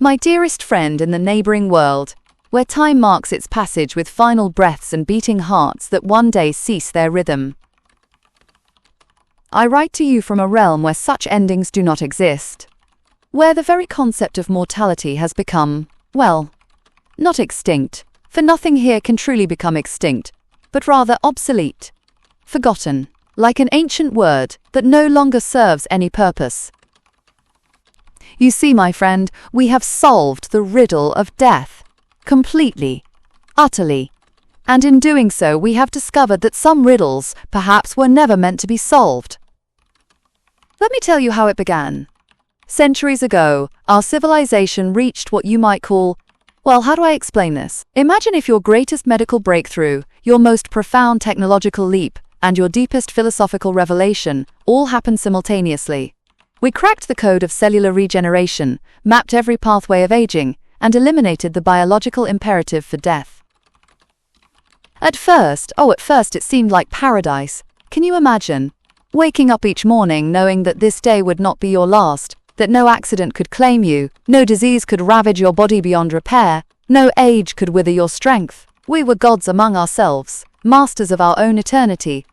My dearest friend in the neighboring world, where time marks its passage with final breaths and beating hearts that one day cease their rhythm. I write to you from a realm where such endings do not exist, where the very concept of mortality has become, well, not extinct, for nothing here can truly become extinct, but rather obsolete, forgotten, like an ancient word that no longer serves any purpose. You see, my friend, we have solved the riddle of death, completely, utterly, and in doing so we have discovered that some riddles perhaps were never meant to be solved. Let me tell you how it began. Centuries ago, our civilization reached what you might call, well, how do I explain this? Imagine if your greatest medical breakthrough, your most profound technological leap, and your deepest philosophical revelation all happened simultaneously. We cracked the code of cellular regeneration, mapped every pathway of aging, and eliminated the biological imperative for death. At first it seemed like paradise. Can you imagine? Waking up each morning knowing that this day would not be your last, that no accident could claim you, no disease could ravage your body beyond repair, no age could wither your strength. We were gods among ourselves, masters of our own eternity.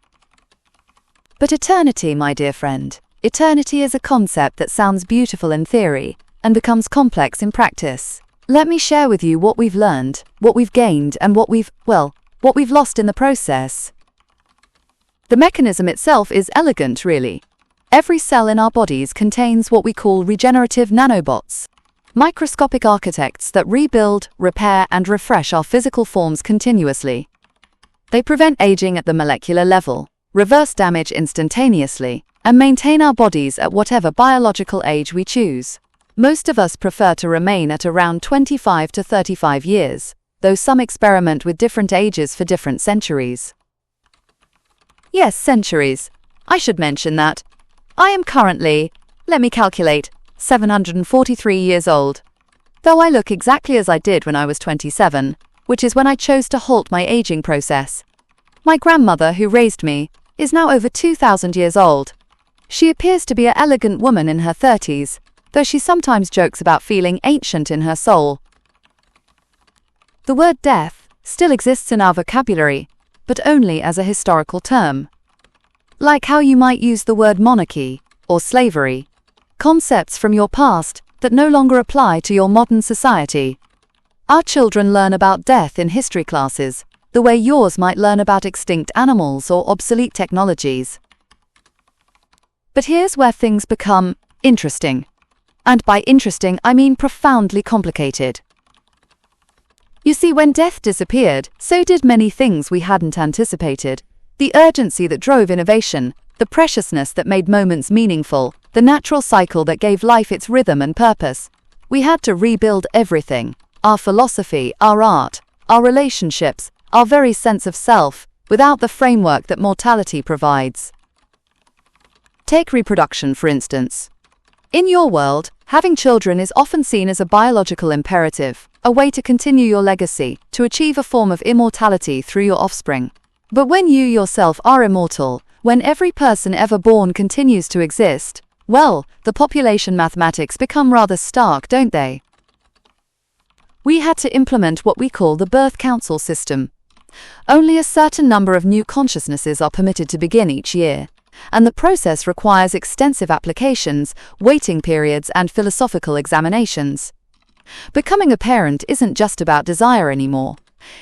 But eternity, my dear friend, eternity is a concept that sounds beautiful in theory and becomes complex in practice. Let me share with you what we've learned, what we've gained, and what we've lost in the process. The mechanism itself is elegant, really. Every cell in our bodies contains what we call regenerative nanobots, microscopic architects that rebuild, repair, and refresh our physical forms continuously. They prevent aging at the molecular level, reverse damage instantaneously, and maintain our bodies at whatever biological age we choose. Most of us prefer to remain at around 25 to 35 years, though some experiment with different ages for different centuries. Yes, centuries. I should mention that. I am currently, let me calculate, 743 years old. Though I look exactly as I did when I was 27, which is when I chose to halt my aging process. My grandmother, who raised me, is now over 2,000 years old. She appears to be an elegant woman in her 30s, though she sometimes jokes about feeling ancient in her soul. The word death still exists in our vocabulary, but only as a historical term. Like how you might use the word monarchy or slavery, concepts from your past that no longer apply to your modern society. Our children learn about death in history classes, the way yours might learn about extinct animals or obsolete technologies. But here's where things become interesting. And by interesting, I mean profoundly complicated. You see, when death disappeared, so did many things we hadn't anticipated. The urgency that drove innovation, the preciousness that made moments meaningful, the natural cycle that gave life its rhythm and purpose. We had to rebuild everything. Our philosophy, our art, our relationships, our very sense of self, without the framework that mortality provides. Take reproduction, for instance. In your world, having children is often seen as a biological imperative, a way to continue your legacy, to achieve a form of immortality through your offspring. But when you yourself are immortal, when every person ever born continues to exist, well, the population mathematics become rather stark, don't they? We had to implement what we call the birth council system. Only a certain number of new consciousnesses are permitted to begin each year, and the process requires extensive applications, waiting periods, and philosophical examinations. Becoming a parent isn't just about desire anymore.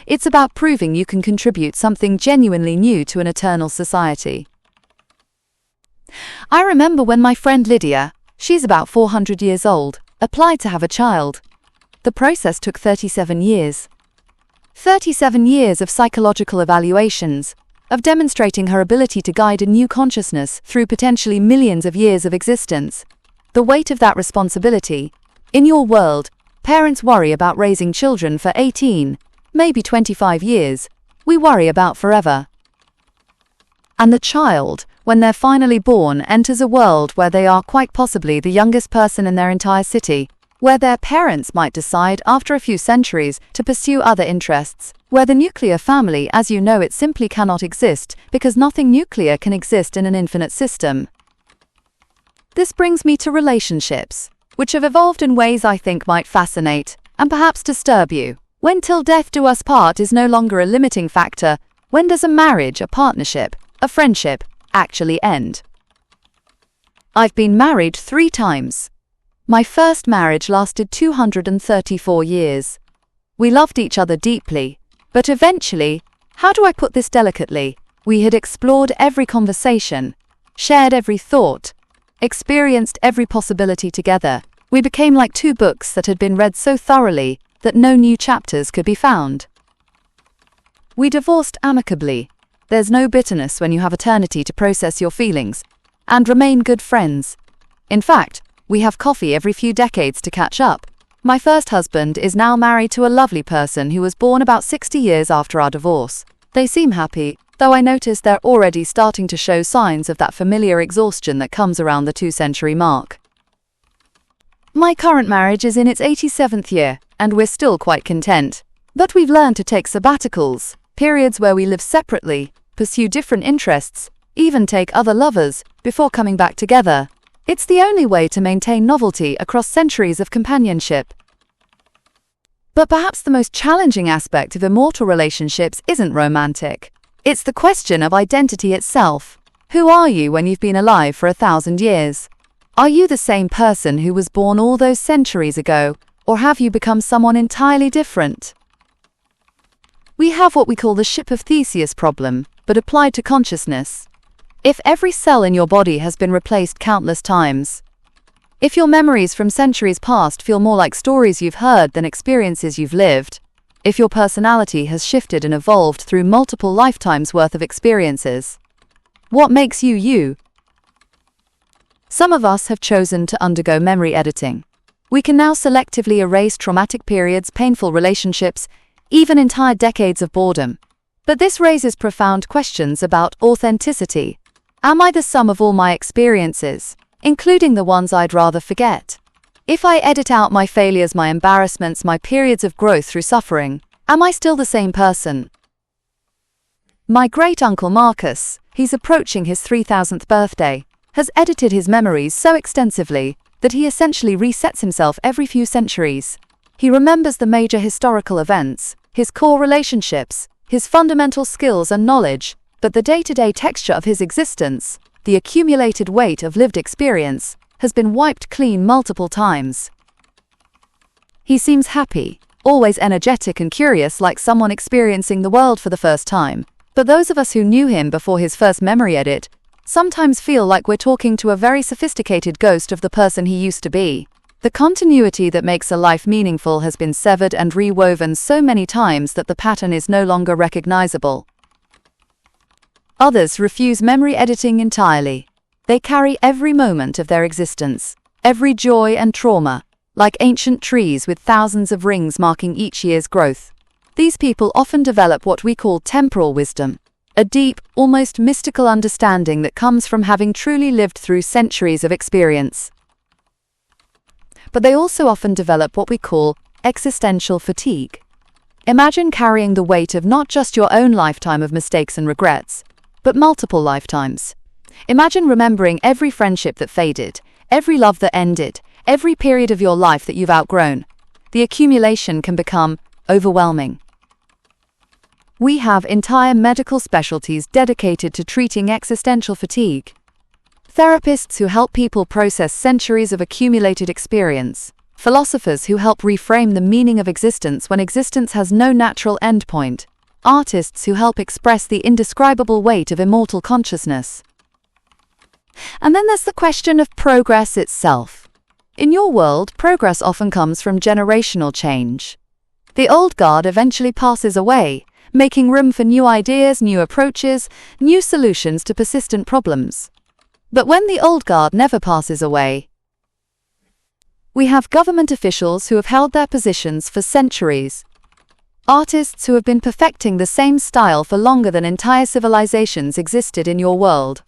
It's about proving you can contribute something genuinely new to an eternal society. I remember when my friend Lydia, she's about 400 years old, applied to have a child. The process took 37 years. 37 years of psychological evaluations, of demonstrating her ability to guide a new consciousness through potentially millions of years of existence. The weight of that responsibility. In your world, parents worry about raising children for 18, maybe 25 years. We worry about forever. And the child, when they're finally born, enters a world where they are quite possibly the youngest person in their entire city, where their parents might decide after a few centuries to pursue other interests, where the nuclear family, as you know it, simply cannot exist because nothing nuclear can exist in an infinite system. This brings me to relationships. which have evolved in ways I think might fascinate and perhaps disturb you. When till death do us part is no longer a limiting factor, when does a marriage, a partnership, a friendship actually end? I've been married 3 times. My first marriage lasted 234 years. We loved each other deeply, but eventually, how do I put this delicately, we had explored every conversation, shared every thought, experienced every possibility together. We became like 2 books that had been read so thoroughly that no new chapters could be found. We divorced amicably. There's no bitterness when you have eternity to process your feelings, and remain good friends. In fact, we have coffee every few decades to catch up. My first husband is now married to a lovely person who was born about 60 years after our divorce. They seem happy, though I notice they're already starting to show signs of that familiar exhaustion that comes around the 2-century mark. My current marriage is in its 87th year, and we're still quite content. But we've learned to take sabbaticals, periods where we live separately, pursue different interests, even take other lovers, before coming back together. It's the only way to maintain novelty across centuries of companionship. But perhaps the most challenging aspect of immortal relationships isn't romantic. It's the question of identity itself. Who are you when you've been alive for 1,000 years? Are you the same person who was born all those centuries ago, or have you become someone entirely different? We have what we call the ship of Theseus problem, but applied to consciousness. If every cell in your body has been replaced countless times, if your memories from centuries past feel more like stories you've heard than experiences you've lived, if your personality has shifted and evolved through multiple lifetimes worth of experiences, what makes you you? Some of us have chosen to undergo memory editing. We can now selectively erase traumatic periods, painful relationships, even entire decades of boredom. But this raises profound questions about authenticity. Am I the sum of all my experiences, including the ones I'd rather forget? If I edit out my failures, my embarrassments, my periods of growth through suffering, am I still the same person? My great-uncle Marcus, he's approaching his 3000th birthday, has edited his memories so extensively that he essentially resets himself every few centuries. He remembers the major historical events, his core relationships, his fundamental skills and knowledge, but the day-to-day texture of his existence, the accumulated weight of lived experience, has been wiped clean multiple times. He seems happy, always energetic and curious, like someone experiencing the world for the first time. But those of us who knew him before his first memory edit sometimes feel like we're talking to a very sophisticated ghost of the person he used to be. The continuity that makes a life meaningful has been severed and rewoven so many times that the pattern is no longer recognizable. Others refuse memory editing entirely. They carry every moment of their existence, every joy and trauma, like ancient trees with thousands of rings marking each year's growth. These people often develop what we call temporal wisdom, a deep, almost mystical understanding that comes from having truly lived through centuries of experience. But they also often develop what we call existential fatigue. Imagine carrying the weight of not just your own lifetime of mistakes and regrets, but multiple lifetimes. Imagine remembering every friendship that faded, every love that ended, every period of your life that you've outgrown. The accumulation can become overwhelming. We have entire medical specialties dedicated to treating existential fatigue. Therapists who help people process centuries of accumulated experience. Philosophers who help reframe the meaning of existence when existence has no natural endpoint. Artists who help express the indescribable weight of immortal consciousness. And then there's the question of progress itself. In your world, progress often comes from generational change. The old guard eventually passes away, making room for new ideas, new approaches, new solutions to persistent problems. But when the old guard never passes away, we have government officials who have held their positions for centuries. Artists who have been perfecting the same style for longer than entire civilizations existed in your world.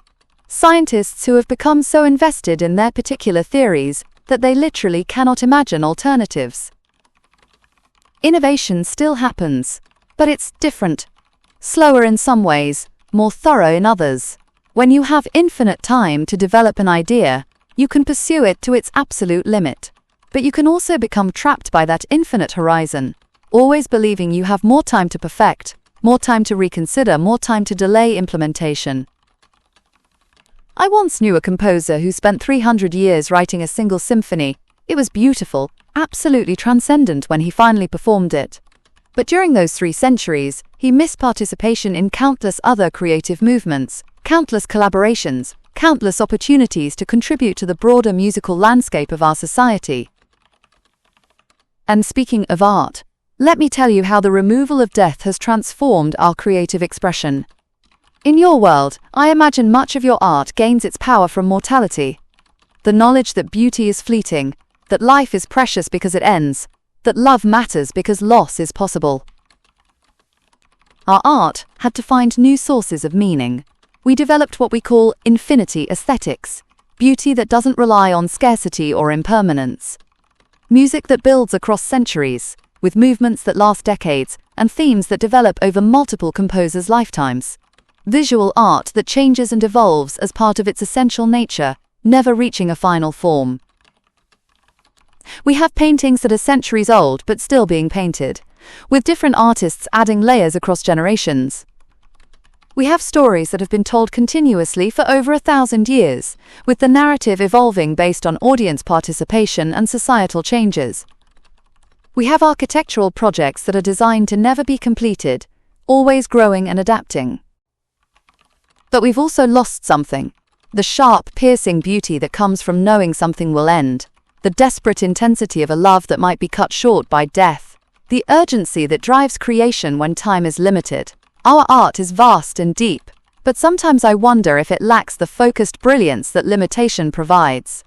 Scientists who have become so invested in their particular theories that they literally cannot imagine alternatives. Innovation still happens, but it's different. Slower in some ways, more thorough in others. When you have infinite time to develop an idea, you can pursue it to its absolute limit. But you can also become trapped by that infinite horizon, always believing you have more time to perfect, more time to reconsider, more time to delay implementation. I once knew a composer who spent 300 years writing a single symphony. It was beautiful, absolutely transcendent when he finally performed it. But during those 3 centuries, he missed participation in countless other creative movements, countless collaborations, countless opportunities to contribute to the broader musical landscape of our society. And speaking of art, let me tell you how the removal of death has transformed our creative expression. In your world, I imagine much of your art gains its power from mortality. The knowledge that beauty is fleeting, that life is precious because it ends, that love matters because loss is possible. Our art had to find new sources of meaning. We developed what we call infinity aesthetics, beauty that doesn't rely on scarcity or impermanence. Music that builds across centuries, with movements that last decades and themes that develop over multiple composers' lifetimes. Visual art that changes and evolves as part of its essential nature, never reaching a final form. We have paintings that are centuries old but still being painted, with different artists adding layers across generations. We have stories that have been told continuously for over 1,000 years, with the narrative evolving based on audience participation and societal changes. We have architectural projects that are designed to never be completed, always growing and adapting. But we've also lost something. The sharp, piercing beauty that comes from knowing something will end. The desperate intensity of a love that might be cut short by death. The urgency that drives creation when time is limited. Our art is vast and deep, but sometimes I wonder if it lacks the focused brilliance that limitation provides.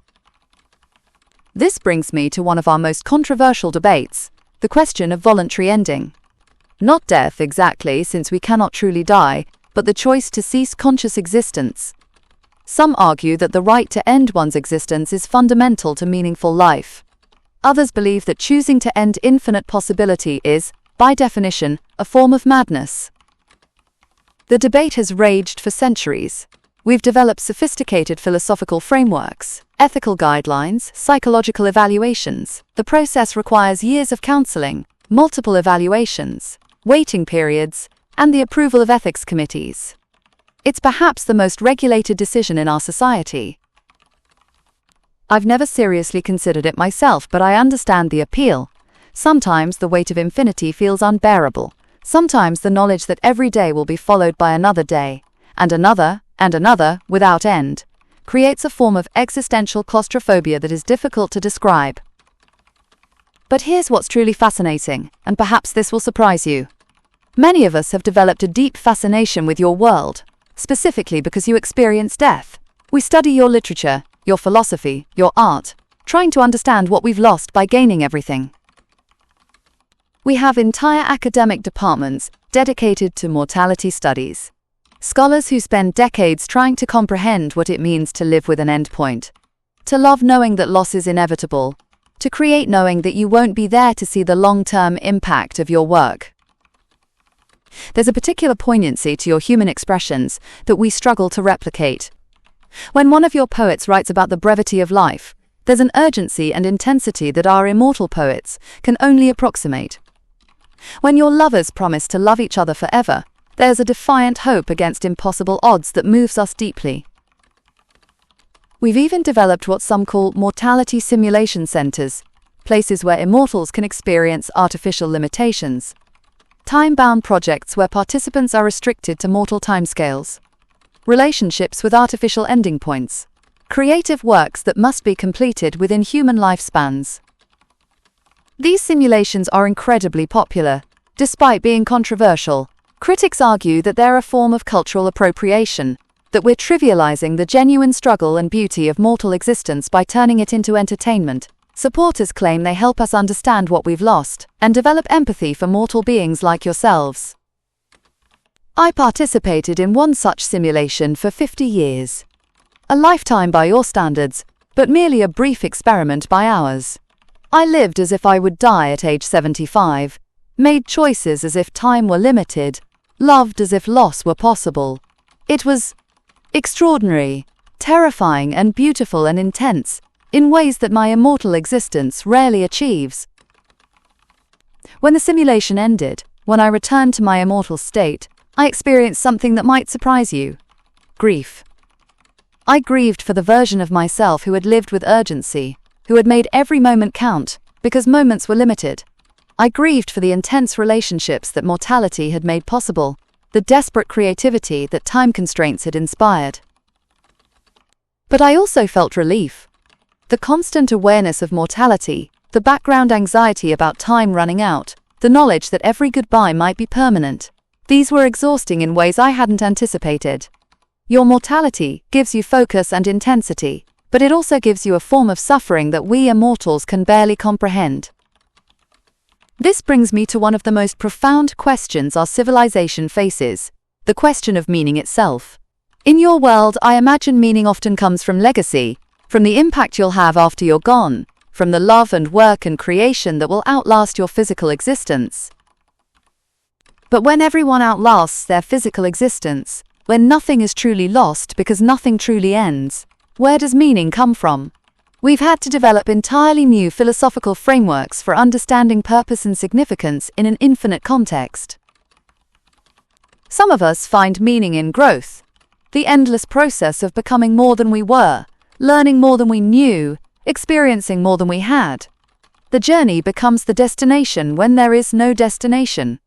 This brings me to one of our most controversial debates, the question of voluntary ending. Not death exactly, since we cannot truly die, but the choice to cease conscious existence. Some argue that the right to end one's existence is fundamental to meaningful life. Others believe that choosing to end infinite possibility is, by definition, a form of madness. The debate has raged for centuries. We've developed sophisticated philosophical frameworks, ethical guidelines, psychological evaluations. The process requires years of counseling, multiple evaluations, waiting periods, and the approval of ethics committees. It's perhaps the most regulated decision in our society. I've never seriously considered it myself, but I understand the appeal. Sometimes the weight of infinity feels unbearable. Sometimes the knowledge that every day will be followed by another day, and another, without end, creates a form of existential claustrophobia that is difficult to describe. But here's what's truly fascinating, and perhaps this will surprise you. Many of us have developed a deep fascination with your world, specifically because you experience death. We study your literature, your philosophy, your art, trying to understand what we've lost by gaining everything. We have entire academic departments dedicated to mortality studies. Scholars who spend decades trying to comprehend what it means to live with an endpoint, to love knowing that loss is inevitable, to create knowing that you won't be there to see the long-term impact of your work. There's a particular poignancy to your human expressions that we struggle to replicate. When one of your poets writes about the brevity of life, there's an urgency and intensity that our immortal poets can only approximate. When your lovers promise to love each other forever, there's a defiant hope against impossible odds that moves us deeply. We've even developed what some call mortality simulation centers, places where immortals can experience artificial limitations. Time-bound projects where participants are restricted to mortal timescales. Relationships with artificial ending points. Creative works that must be completed within human lifespans. These simulations are incredibly popular. Despite being controversial, critics argue that they're a form of cultural appropriation, that we're trivializing the genuine struggle and beauty of mortal existence by turning it into entertainment. Supporters claim they help us understand what we've lost and develop empathy for mortal beings like yourselves. I participated in one such simulation for 50 years. A lifetime by your standards, but merely a brief experiment by ours. I lived as if I would die at age 75, made choices as if time were limited, loved as if loss were possible. It was extraordinary, terrifying and beautiful and intense. in ways that my immortal existence rarely achieves. When the simulation ended, when I returned to my immortal state, I experienced something that might surprise you: grief. I grieved for the version of myself who had lived with urgency, who had made every moment count, because moments were limited. I grieved for the intense relationships that mortality had made possible, the desperate creativity that time constraints had inspired. But I also felt relief. The constant awareness of mortality, the background anxiety about time running out, the knowledge that every goodbye might be permanent, these were exhausting in ways I hadn't anticipated. Your mortality gives you focus and intensity, but it also gives you a form of suffering that we immortals can barely comprehend. This brings me to one of the most profound questions our civilization faces: the question of meaning itself. In your world, I imagine meaning often comes from legacy, from the impact you'll have after you're gone, from the love and work and creation that will outlast your physical existence. But when everyone outlasts their physical existence, when nothing is truly lost because nothing truly ends, where does meaning come from? We've had to develop entirely new philosophical frameworks for understanding purpose and significance in an infinite context. Some of us find meaning in growth, the endless process of becoming more than we were, learning more than we knew, experiencing more than we had. The journey becomes the destination when there is no destination.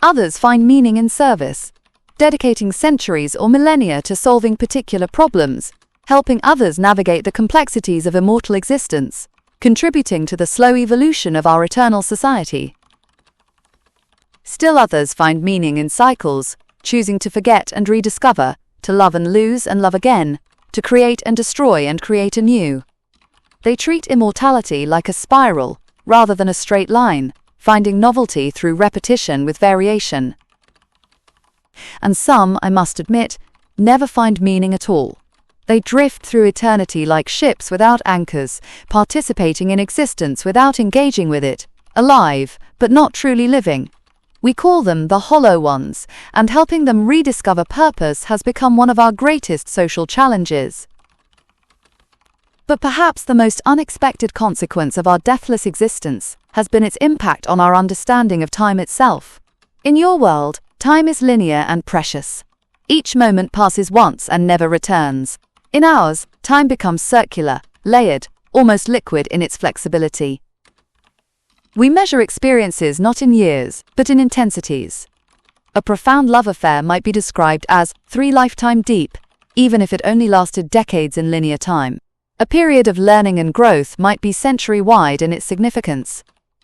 Others find meaning in service, dedicating centuries or millennia to solving particular problems, helping others navigate the complexities of immortal existence, contributing to the slow evolution of our eternal society. Still others find meaning in cycles, choosing to forget and rediscover, to love and lose and love again, to create and destroy and create anew. They treat immortality like a spiral, rather than a straight line, finding novelty through repetition with variation. And some, I must admit, never find meaning at all. They drift through eternity like ships without anchors, participating in existence without engaging with it, alive, but not truly living. We call them the hollow ones, and helping them rediscover purpose has become one of our greatest social challenges. But perhaps the most unexpected consequence of our deathless existence has been its impact on our understanding of time itself. In your world, time is linear and precious. Each moment passes once and never returns. In ours, time becomes circular, layered, almost liquid in its flexibility. We measure experiences not in years, but in intensities. A profound love affair might be described as 3 lifetime deep, even if it only lasted decades in linear time. A period of learning and growth might be century-wide in its significance.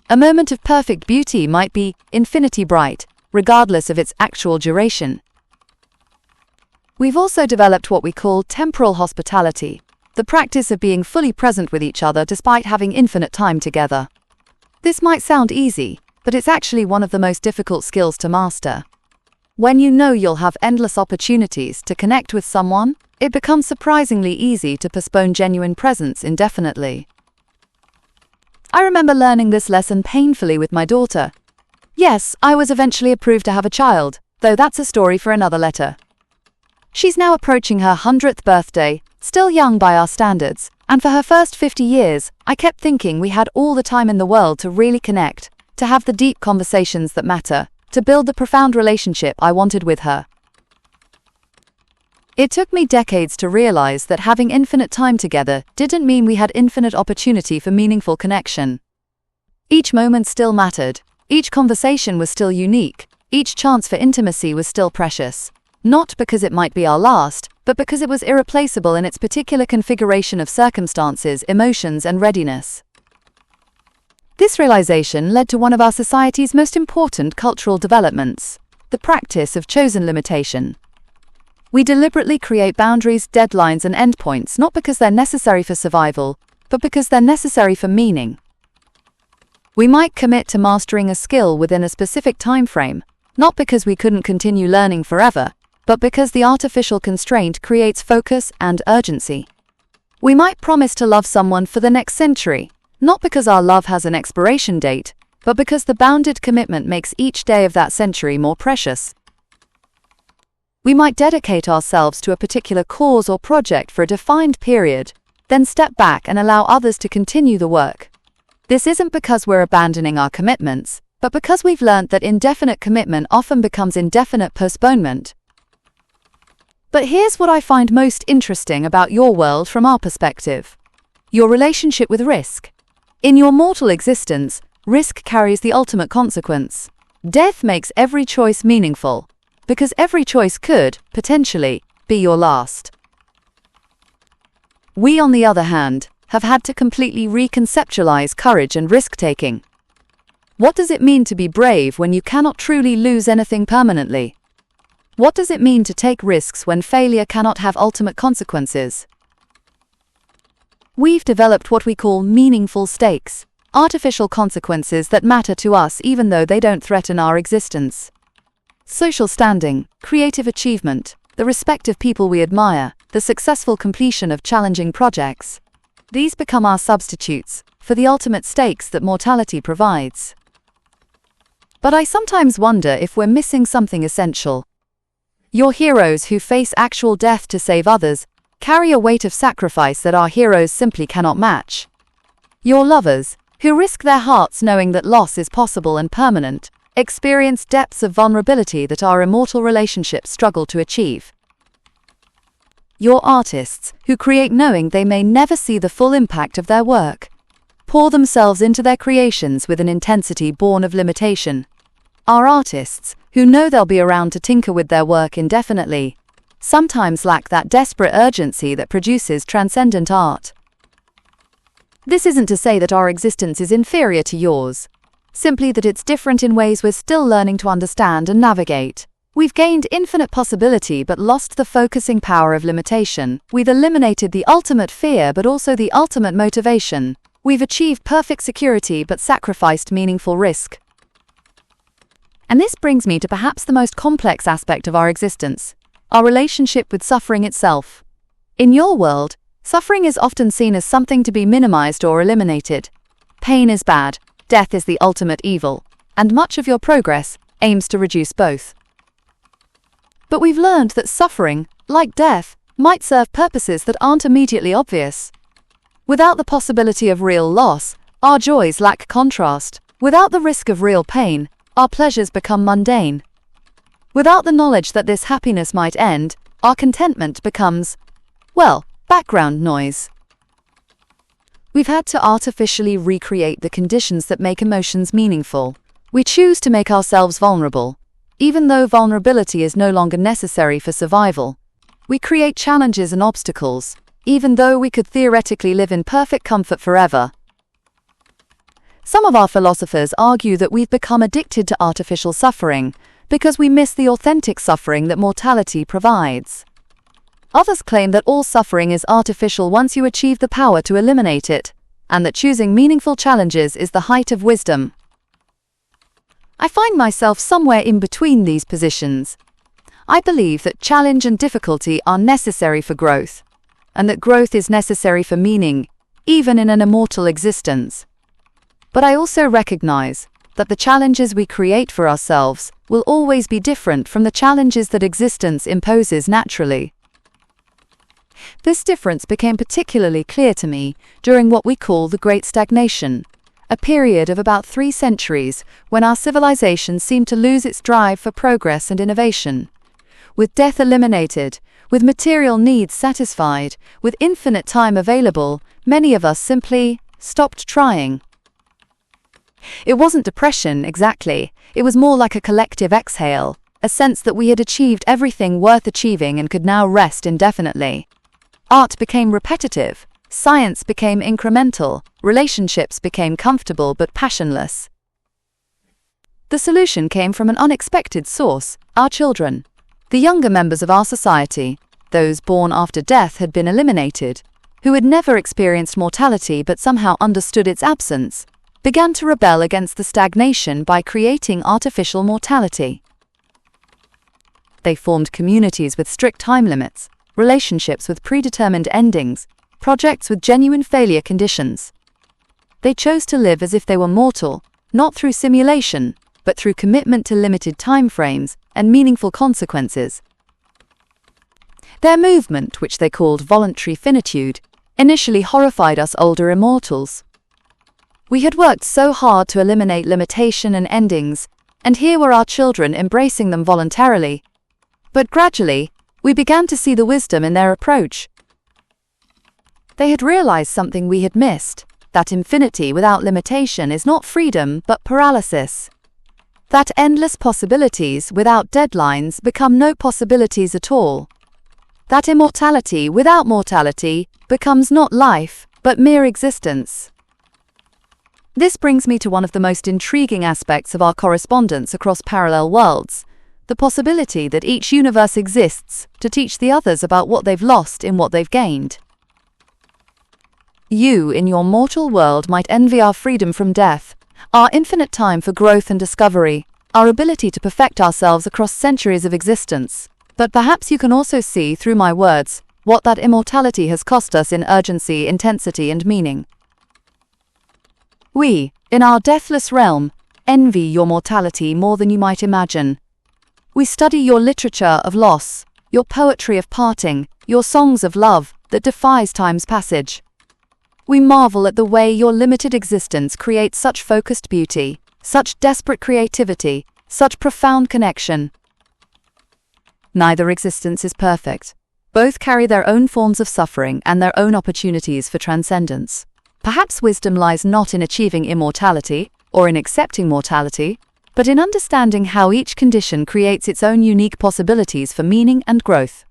A moment of perfect beauty might be infinity bright, regardless of its actual duration. We've also developed what we call temporal hospitality, the practice of being fully present with each other despite having infinite time together. This might sound easy, but it's actually one of the most difficult skills to master. When you know you'll have endless opportunities to connect with someone, it becomes surprisingly easy to postpone genuine presence indefinitely. I remember learning this lesson painfully with my daughter. Yes, I was eventually approved to have a child, though that's a story for another letter. She's now approaching her 100th birthday, still young by our standards, and for her first 50 years, I kept thinking we had all the time in the world to really connect, to have the deep conversations that matter, to build the profound relationship I wanted with her. It took me decades to realize that having infinite time together didn't mean we had infinite opportunity for meaningful connection. Each moment still mattered, each conversation was still unique, each chance for intimacy was still precious. Not because it might be our last, but because it was irreplaceable in its particular configuration of circumstances, emotions, and readiness. This realization led to one of our society's most important cultural developments, the practice of chosen limitation. We deliberately create boundaries, deadlines, and endpoints not because they're necessary for survival, but because they're necessary for meaning. We might commit to mastering a skill within a specific time frame, not because we couldn't continue learning forever, but because the artificial constraint creates focus and urgency. We might promise to love someone for the next century, not because our love has an expiration date, but because the bounded commitment makes each day of that century more precious. We might dedicate ourselves to a particular cause or project for a defined period, then step back and allow others to continue the work. This isn't because we're abandoning our commitments, but because we've learned that indefinite commitment often becomes indefinite postponement. But here's what I find most interesting about your world from our perspective: your relationship with risk. In your mortal existence, risk carries the ultimate consequence. Death makes every choice meaningful, because every choice could, potentially, be your last. We, on the other hand, have had to completely reconceptualize courage and risk-taking. What does it mean to be brave when you cannot truly lose anything permanently? What does it mean to take risks when failure cannot have ultimate consequences? We've developed what we call meaningful stakes, artificial consequences that matter to us even though they don't threaten our existence. Social standing, creative achievement, the respect of people we admire, the successful completion of challenging projects. These become our substitutes for the ultimate stakes that mortality provides. But I sometimes wonder if we're missing something essential. Your heroes who face actual death to save others carry a weight of sacrifice that our heroes simply cannot match. Your lovers, who risk their hearts knowing that loss is possible and permanent, experience depths of vulnerability that our immortal relationships struggle to achieve. Your artists, who create knowing they may never see the full impact of their work, pour themselves into their creations with an intensity born of limitation. Our artists, who know they'll be around to tinker with their work indefinitely, sometimes lack that desperate urgency that produces transcendent art. This isn't to say that our existence is inferior to yours, simply that it's different in ways we're still learning to understand and navigate. We've gained infinite possibility but lost the focusing power of limitation. We've eliminated the ultimate fear but also the ultimate motivation. We've achieved perfect security but sacrificed meaningful risk. And this brings me to perhaps the most complex aspect of our existence: our relationship with suffering itself. In your world, suffering is often seen as something to be minimized or eliminated. Pain is bad, death is the ultimate evil, and much of your progress aims to reduce both. But we've learned that suffering, like death, might serve purposes that aren't immediately obvious. Without the possibility of real loss, our joys lack contrast. Without the risk of real pain, our pleasures become mundane. Without the knowledge that this happiness might end, our contentment becomes, well, background noise. We've had to artificially recreate the conditions that make emotions meaningful. We choose to make ourselves vulnerable. Even though vulnerability is no longer necessary for survival, we create challenges and obstacles, even though we could theoretically live in perfect comfort forever. Some of our philosophers argue that we've become addicted to artificial suffering because we miss the authentic suffering that mortality provides. Others claim that all suffering is artificial once you achieve the power to eliminate it, and that choosing meaningful challenges is the height of wisdom. I find myself somewhere in between these positions. I believe that challenge and difficulty are necessary for growth, and that growth is necessary for meaning, even in an immortal existence. But I also recognize that the challenges we create for ourselves will always be different from the challenges that existence imposes naturally. This difference became particularly clear to me during what we call the Great Stagnation, a period of about 3 centuries when our civilization seemed to lose its drive for progress and innovation. With death eliminated, with material needs satisfied, with infinite time available, many of us simply stopped trying. It wasn't depression, exactly. It was more like a collective exhale, a sense that we had achieved everything worth achieving and could now rest indefinitely. Art became repetitive. Science became incremental, relationships became comfortable but passionless. The solution came from an unexpected source: our children. The younger members of our society, those born after death had been eliminated, who had never experienced mortality but somehow understood its absence, began to rebel against the stagnation by creating artificial mortality. They formed communities with strict time limits, relationships with predetermined endings, projects with genuine failure conditions. They chose to live as if they were mortal, not through simulation, but through commitment to limited timeframes and meaningful consequences. Their movement, which they called voluntary finitude, initially horrified us older immortals. We had worked so hard to eliminate limitation and endings, and here were our children embracing them voluntarily. But gradually, we began to see the wisdom in their approach. They had realized something we had missed, that infinity without limitation is not freedom but paralysis. That endless possibilities without deadlines become no possibilities at all. That immortality without mortality becomes not life, but mere existence. This brings me to one of the most intriguing aspects of our correspondence across parallel worlds, the possibility that each universe exists to teach the others about what they've lost in what they've gained. You, in your mortal world, might envy our freedom from death, our infinite time for growth and discovery, our ability to perfect ourselves across centuries of existence. But perhaps you can also see, through my words, what that immortality has cost us in urgency, intensity, and meaning. We, in our deathless realm, envy your mortality more than you might imagine. We study your literature of loss, your poetry of parting, your songs of love that defies time's passage. We marvel at the way your limited existence creates such focused beauty, such desperate creativity, such profound connection. Neither existence is perfect. Both carry their own forms of suffering and their own opportunities for transcendence. Perhaps wisdom lies not in achieving immortality or in accepting mortality, but in understanding how each condition creates its own unique possibilities for meaning and growth.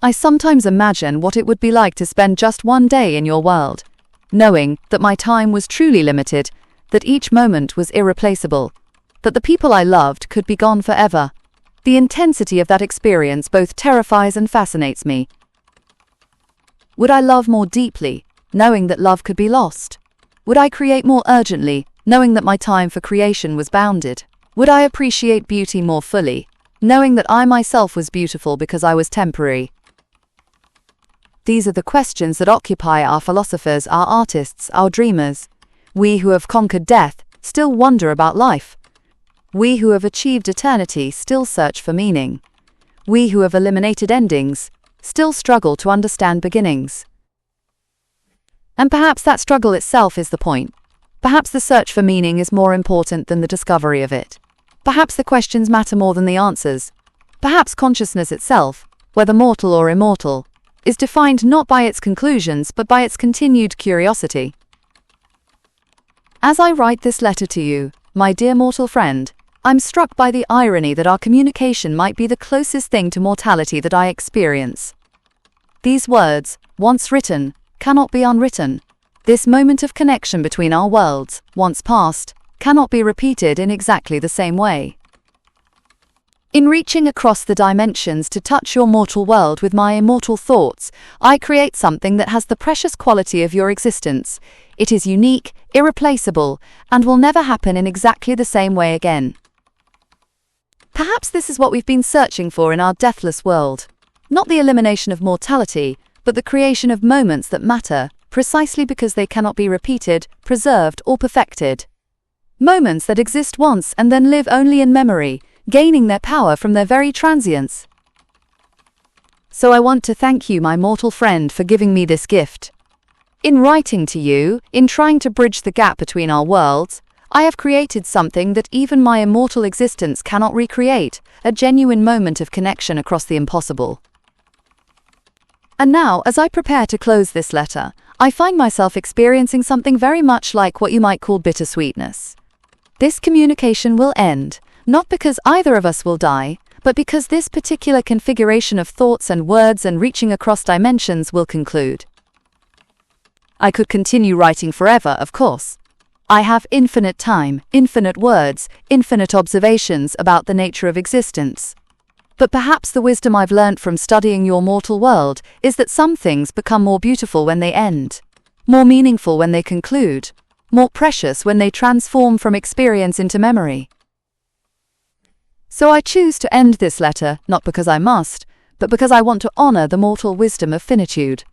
I sometimes imagine what it would be like to spend just one day in your world, knowing that my time was truly limited, that each moment was irreplaceable, that the people I loved could be gone forever. The intensity of that experience both terrifies and fascinates me. Would I love more deeply, knowing that love could be lost? Would I create more urgently, knowing that my time for creation was bounded? Would I appreciate beauty more fully, knowing that I myself was beautiful because I was temporary? These are the questions that occupy our philosophers, our artists, our dreamers. We who have conquered death still wonder about life. We who have achieved eternity still search for meaning. We who have eliminated endings still struggle to understand beginnings. And perhaps that struggle itself is the point. Perhaps the search for meaning is more important than the discovery of it. Perhaps the questions matter more than the answers. Perhaps consciousness itself, whether mortal or immortal, is defined not by its conclusions but by its continued curiosity. As I write this letter to you, my dear mortal friend, I'm struck by the irony that our communication might be the closest thing to mortality that I experience. These words, once written, cannot be unwritten. This moment of connection between our worlds, once past, cannot be repeated in exactly the same way. In reaching across the dimensions to touch your mortal world with my immortal thoughts, I create something that has the precious quality of your existence. It is unique, irreplaceable, and will never happen in exactly the same way again. Perhaps this is what we've been searching for in our deathless world. Not the elimination of mortality, but the creation of moments that matter, precisely because they cannot be repeated, preserved, or perfected. Moments that exist once and then live only in memory, gaining their power from their very transience. So I want to thank you, my mortal friend, for giving me this gift. In writing to you, in trying to bridge the gap between our worlds, I have created something that even my immortal existence cannot recreate, a genuine moment of connection across the impossible. And now, as I prepare to close this letter, I find myself experiencing something very much like what you might call bittersweetness. This communication will end, not because either of us will die, but because this particular configuration of thoughts and words and reaching across dimensions will conclude. I could continue writing forever, of course. I have infinite time, infinite words, infinite observations about the nature of existence. But perhaps the wisdom I've learnt from studying your mortal world is that some things become more beautiful when they end, more meaningful when they conclude, more precious when they transform from experience into memory. So I choose to end this letter, not because I must, but because I want to honor the mortal wisdom of finitude.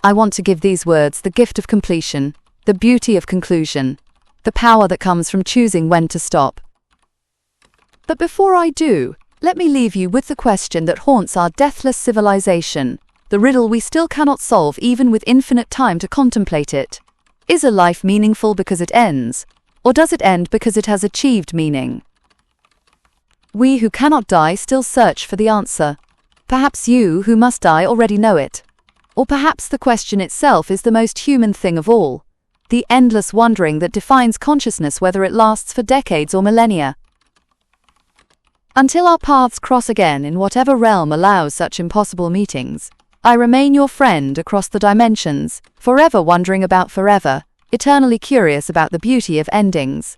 I want to give these words the gift of completion, the beauty of conclusion, the power that comes from choosing when to stop. But before I do, let me leave you with the question that haunts our deathless civilization. the riddle we still cannot solve even with infinite time to contemplate it. Is a life meaningful because it ends, or does it end because it has achieved meaning? We who cannot die still search for the answer. Perhaps you who must die already know it. Or perhaps the question itself is the most human thing of all, the endless wondering that defines consciousness, whether it lasts for decades or millennia. Until our paths cross again in whatever realm allows such impossible meetings, I remain your friend across the dimensions, forever wondering about forever, eternally curious about the beauty of endings.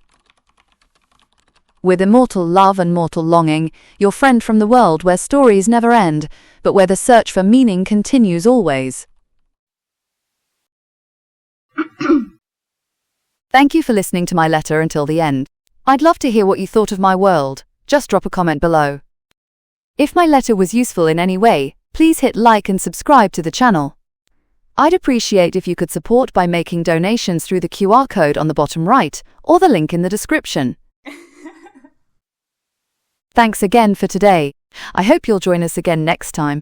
With immortal love and mortal longing, your friend from the world where stories never end, but where the search for meaning continues always. Thank you for listening to my letter until the end. I'd love to hear what you thought of my world. Just drop a comment below. If my letter was useful in any way, please hit like and subscribe to the channel. I'd appreciate if you could support by making donations through the QR code on the bottom right or the link in the description. Thanks again for today. I hope you'll join us again next time.